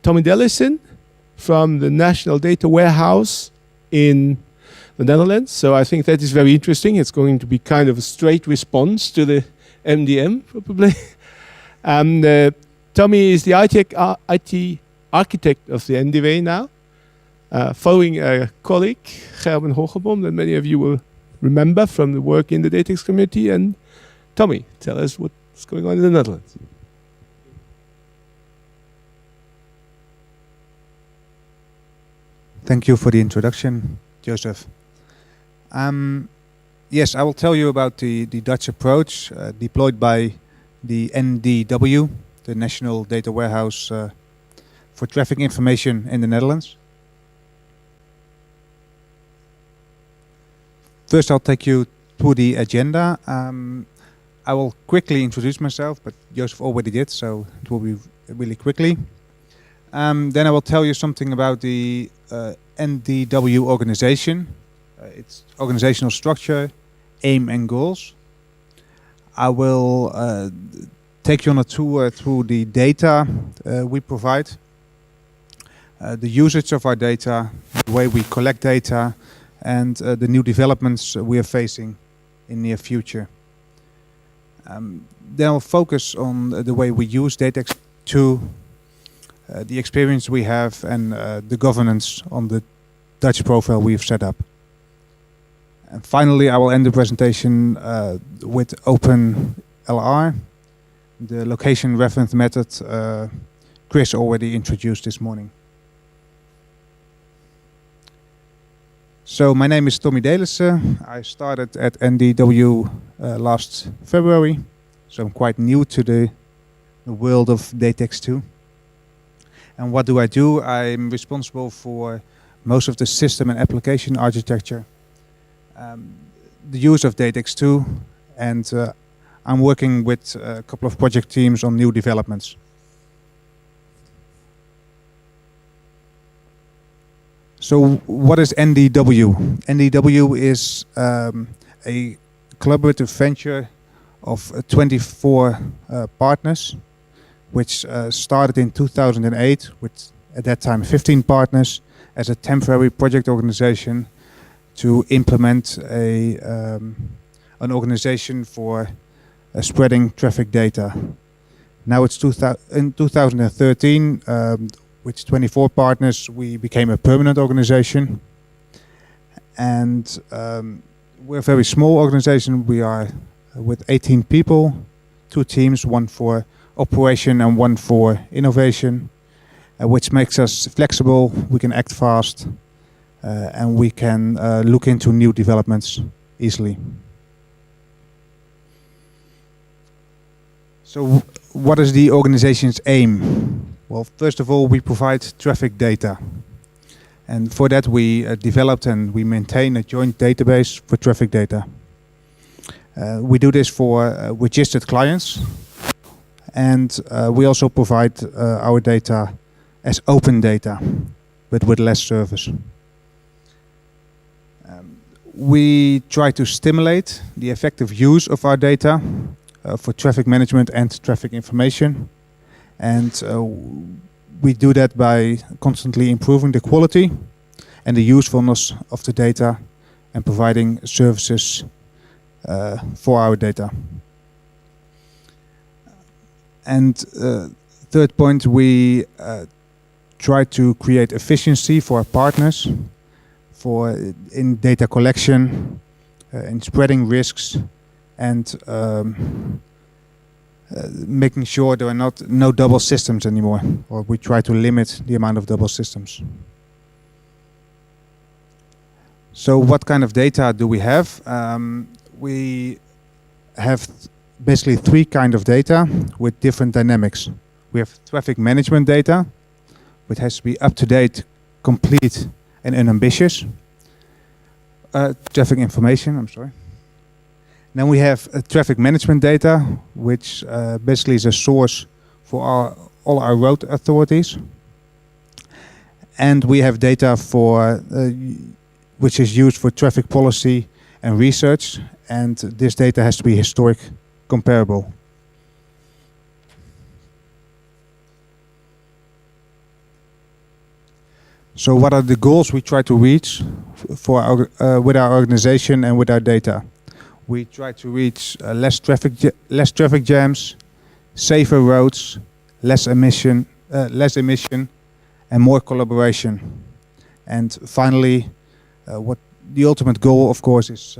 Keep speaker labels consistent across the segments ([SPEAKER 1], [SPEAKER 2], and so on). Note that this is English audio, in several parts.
[SPEAKER 1] Tommy Delissen from the National Data Warehouse in the Netherlands. So I think that is very interesting. It's going to be kind of a straight response to the MDM, probably. Tommy is the IT architect of the NDW now, following a colleague, Gerben Hogebom, that many of you will remember from the work in the DataX community. And Tommy, tell us what's going on in the Netherlands.
[SPEAKER 2] Thank you for the introduction, Joseph. Yes, I will tell you about the Dutch approach deployed by the NDW, the National Data Warehouse for Traffic Information in the Netherlands. First, I'll take you through the agenda. I will quickly introduce myself, but Joseph already did, so it will be really quickly. Then I will tell you something about the NDW organization, its organizational structure, aim and goals. I will take you on a tour through the data we provide, the usage of our data, the way we collect data, and the new developments we are facing in the near future. Then I'll focus on the way we use DataX2, the experience we have, and the governance on the Dutch profile we've set up. And finally, I will end the presentation with OpenLR, the location reference method Chris already introduced this morning. So my name is Tommy Delissen. I started at NDW last February, so I'm quite new to the world of DataX2. And what do? I'm responsible for most of the system and application architecture, the use of DataX2, and I'm working with a couple of project teams on new developments. So what is NDW? NDW is a collaborative venture of 24 partners, which started in 2008 with, at that time, 15 partners as a temporary project organization to implement an organization for spreading traffic data. Now it's in 2013, with 24 partners, we became a permanent organization. And we're a very small organization. We are with 18 people, 2 teams, one for operation and one for innovation, which makes us flexible. We can act fast, and we can look into new developments easily. So what is the organization's aim? Well, first of all, we provide traffic data. And for that, we developed and we maintain a joint database for traffic data. We do this for registered clients. And we also provide our data as open data, but with less service. We try to stimulate the effective use of our data for traffic management and traffic information. And we do that by constantly improving the quality and the usefulness of the data and providing services for our data. And third point, we try to create efficiency for our partners in data collection, in spreading risks, and making sure there are no double systems anymore, or we try to limit the amount of double systems. So what kind of data do we have? We have basically 3 kinds of data with different dynamics. We have traffic management data, which has to be up-to-date, complete, and unambitious. Traffic information, I'm sorry. Then we have traffic management data, which basically is a source for all our road authorities. And we have data for which is used for traffic policy and research, and this data has to be historic comparable. So what are the goals we try to reach for with our organization and with our data? We try to reach less traffic jams, safer roads, less emission, and more collaboration. And finally, what the ultimate goal, of course, is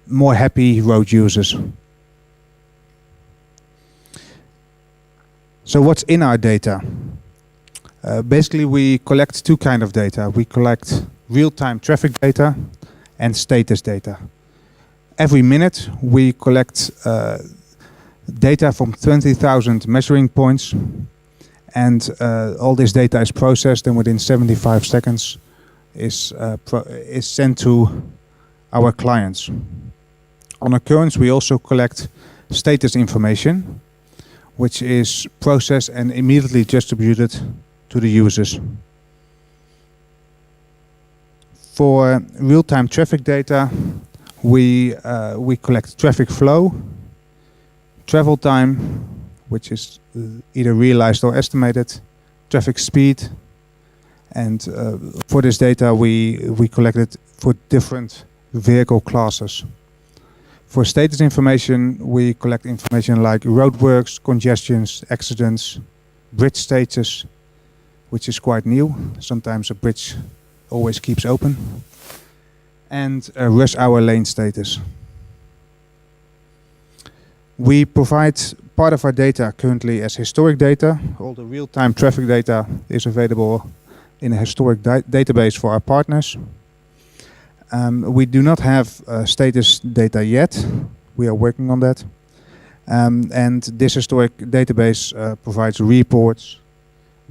[SPEAKER 2] more happy road users. So what's in our data? Basically, we collect two kinds of data. We collect real-time traffic data and status data. Every minute, we collect data from 20,000 measuring points, and all this data is processed, and within 75 seconds is sent to our clients. On occurrence, we also collect status information, which is processed and immediately distributed to the users. For real-time traffic data, we collect traffic flow, travel time, which is either realized or estimated, traffic speed, and for this data we collect it for different vehicle classes. For status information, we collect information like roadworks, congestions, accidents, bridge status, which is quite new. Sometimes a bridge always keeps open. And rush hour lane status. We provide part of our data currently as historic data. All the real-time traffic data is available in a historic database for our partners. We do not have status data yet. We are working on that. And this historic database provides reports,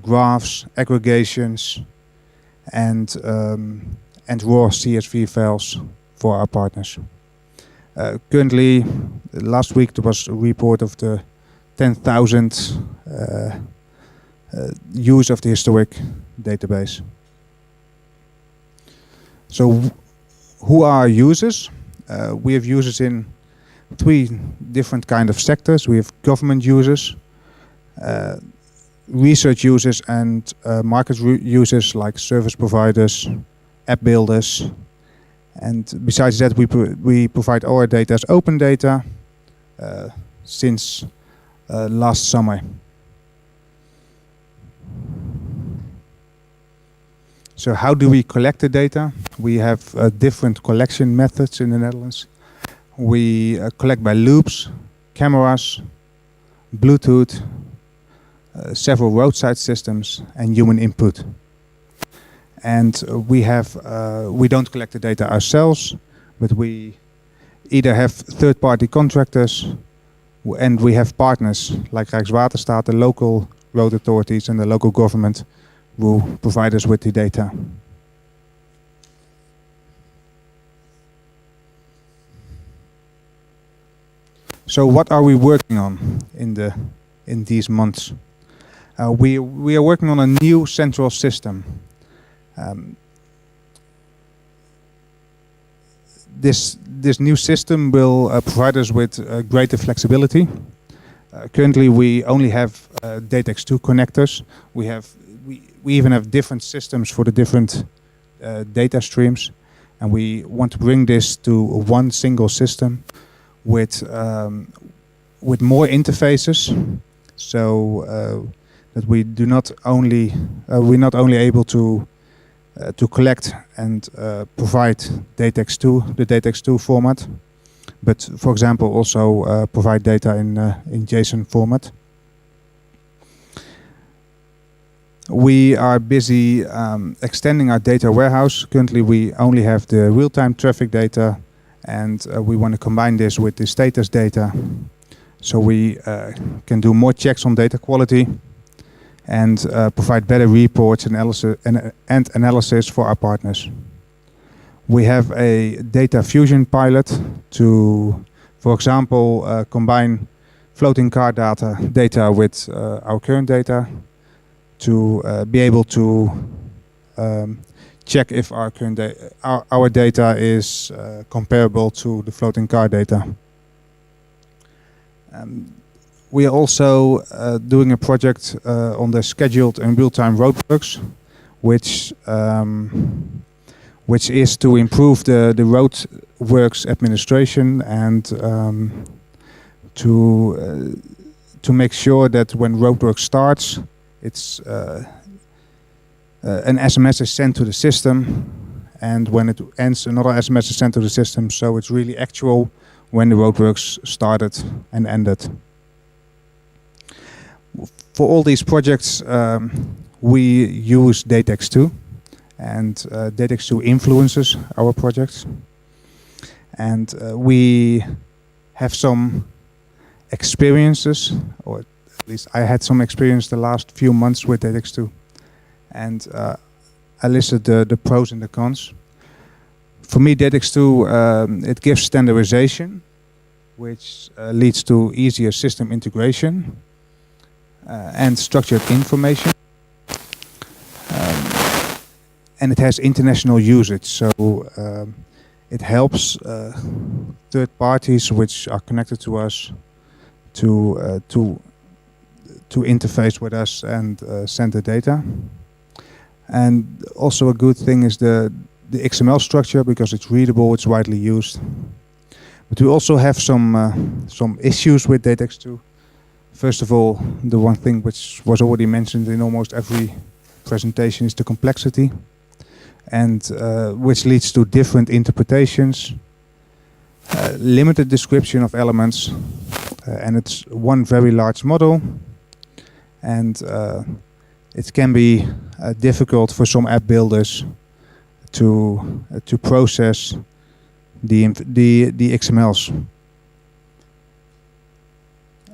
[SPEAKER 2] graphs, aggregations, and raw CSV files for our partners. Currently, last week there was a report of the 10,000 use of the historic database. So who are our users? We have users in 3 different kind of sectors. We have government users, research users, and market users like service providers, app builders. And besides that, we provide our data as open data since last summer. So how do we collect the data? We have different collection methods in the Netherlands. We collect by loops, cameras, Bluetooth, several roadside systems, and human input. And we don't collect the data ourselves, but we either have third-party contractors, and we have partners like Rijkswaterstaat, the local road authorities, and the local government who provide us with the data. So what are we working on in these months? We are working on a new central system. This new system will provide us with greater flexibility. Currently, we only have DataX2 connectors. We even have different systems for the different data streams, and we want to bring this to one single system with more interfaces, so that we're not only able to collect and provide DataX2, the DataX2 format, but for example also provide data in JSON format. We are busy extending our data warehouse. Currently we only have the real-time traffic data, and we want to combine this with the status data, so we can do more checks on data quality and provide better reports and analysis for our partners. We have a data fusion pilot to, for example, combine floating car data with our current data to be able to check if our data is comparable to the floating car data. We are also doing a project on the scheduled and real-time roadworks. which is to improve the roadworks administration and to make sure that when roadwork starts, it's an SMS is sent to the system, and when it ends, another SMS is sent to the system. So it's really actual when the roadworks started and ended. For all these projects, we use DATEX2, and DATEX2 influences our projects. And we have some experiences, or at least I had some experience the last few months with DATEX2. And I listed the pros and the cons. For me, DATEX2, it gives standardization, which leads to easier system integration and structured information. And it has international usage, so it helps third parties which are connected to us to interface with us and send the data. And also a good thing is the XML structure, because it's readable, it's widely used. But we also have some issues with DATEX2. First of all, the one thing which was already mentioned in almost every presentation is the complexity, and which leads to different interpretations, limited description of elements, and it's one very large model, and it can be difficult for some app builders to process the XMLs.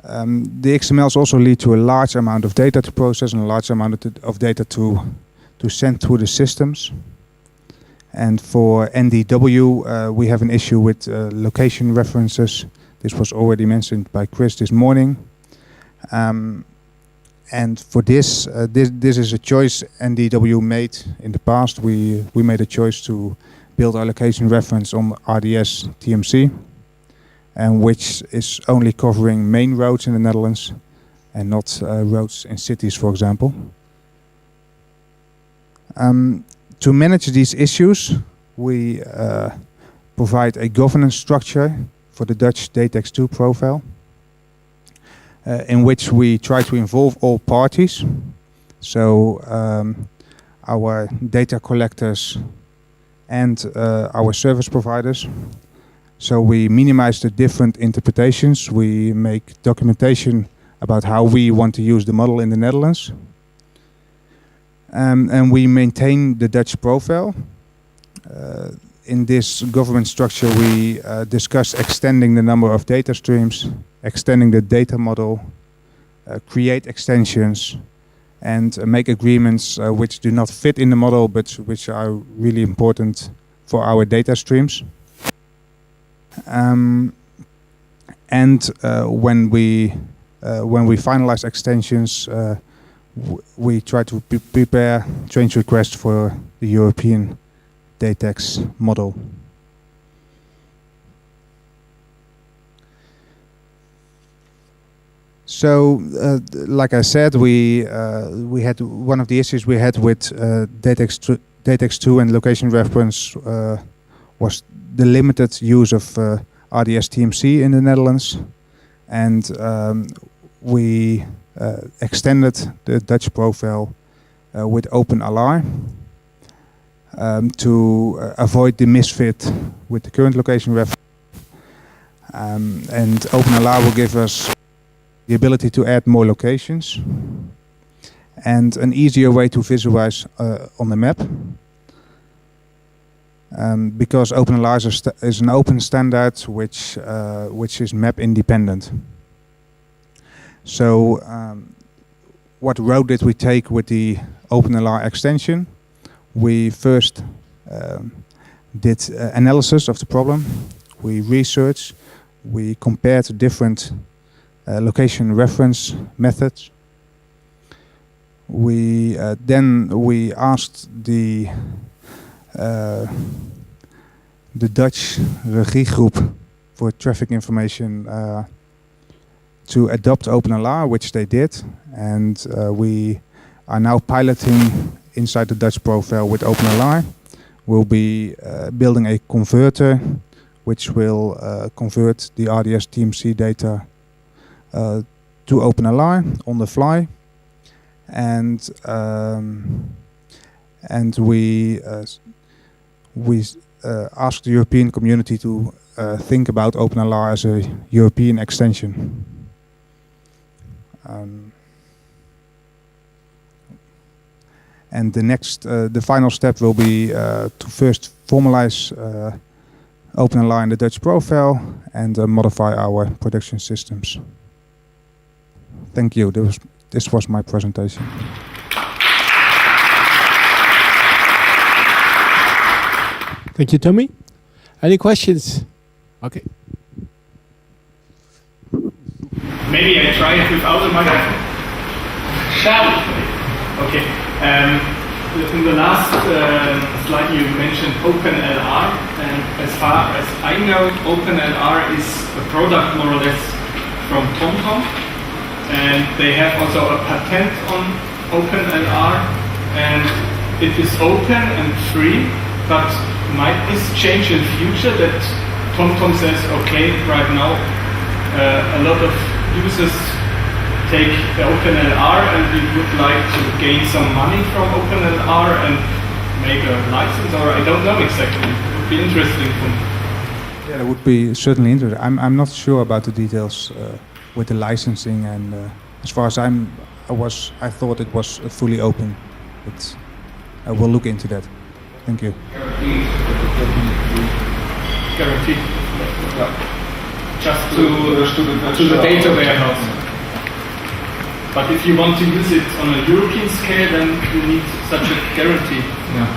[SPEAKER 2] The XMLs also lead to a large amount of data to process and a large amount of data to send through the systems. And for NDW, we have an issue with location references. This was already mentioned by Chris this morning. And for this is a choice NDW made in the past. We made a choice to build our location reference on RDS TMC, and which is only covering main roads in the Netherlands and not roads in cities, for example. To manage these issues, we provide a governance structure for the Dutch DATEX2 profile, in which we try to involve all parties. So our data collectors and our service providers. So we minimize the different interpretations. We make documentation about how we want to use the model in the Netherlands. And we maintain the Dutch profile. In this government structure, we discuss extending the number of data streams, extending the data model, create extensions, and make agreements which do not fit in the model, but which are really important for our data streams. And when we finalize extensions, we try to prepare change requests for the European DATEX model. So, like I said, we had one of the issues we had with DATEX2 and location reference was the limited use of RDS TMC in the Netherlands, and we extended the Dutch profile with OpenALAR to avoid the misfit with the current location reference. And OpenALAR will give us the ability to add more locations and an easier way to visualize on the map. Because OpenALAR is an open standard which is map independent. So what road did we take with the OpenALAR extension? We first did analysis of the problem. We researched, we compared different location reference methods. Then we asked the Dutch regiegroep for traffic information to adopt OpenALAR, which they did, and we are now piloting inside the Dutch profile with OpenLR. We'll be building a converter which will convert the RDS TMC data to OpenLR on the fly, and we ask the European community to think about OpenLR as a European extension. And the final step will be to first formalize OpenLR in the Dutch profile and modify our production systems. Thank you. This was my presentation.
[SPEAKER 1] Thank you, Tommy. Any questions? Okay.
[SPEAKER 3] Maybe I try it without a microphone. Shall we? Okay. In the last slide you mentioned OpenLR, and as far as I know, OpenLR is a product more or less from TomTom, and they have also a patent on OpenLR, and it is open and free, but might this change in future that TomTom says, okay, right now a lot of users take the OpenLR and we would like to gain some money from OpenLR and make a license, or I don't know exactly. It would be interesting for me.
[SPEAKER 2] Yeah, it would be certainly interesting. I'm not sure about the details with the licensing, and as far as I thought it was fully open, but I will look into that. Thank you.
[SPEAKER 3] Guaranteed. Just to the data warehouse. But if you want to use it on a European scale, then you need such a guarantee.
[SPEAKER 4] Yeah.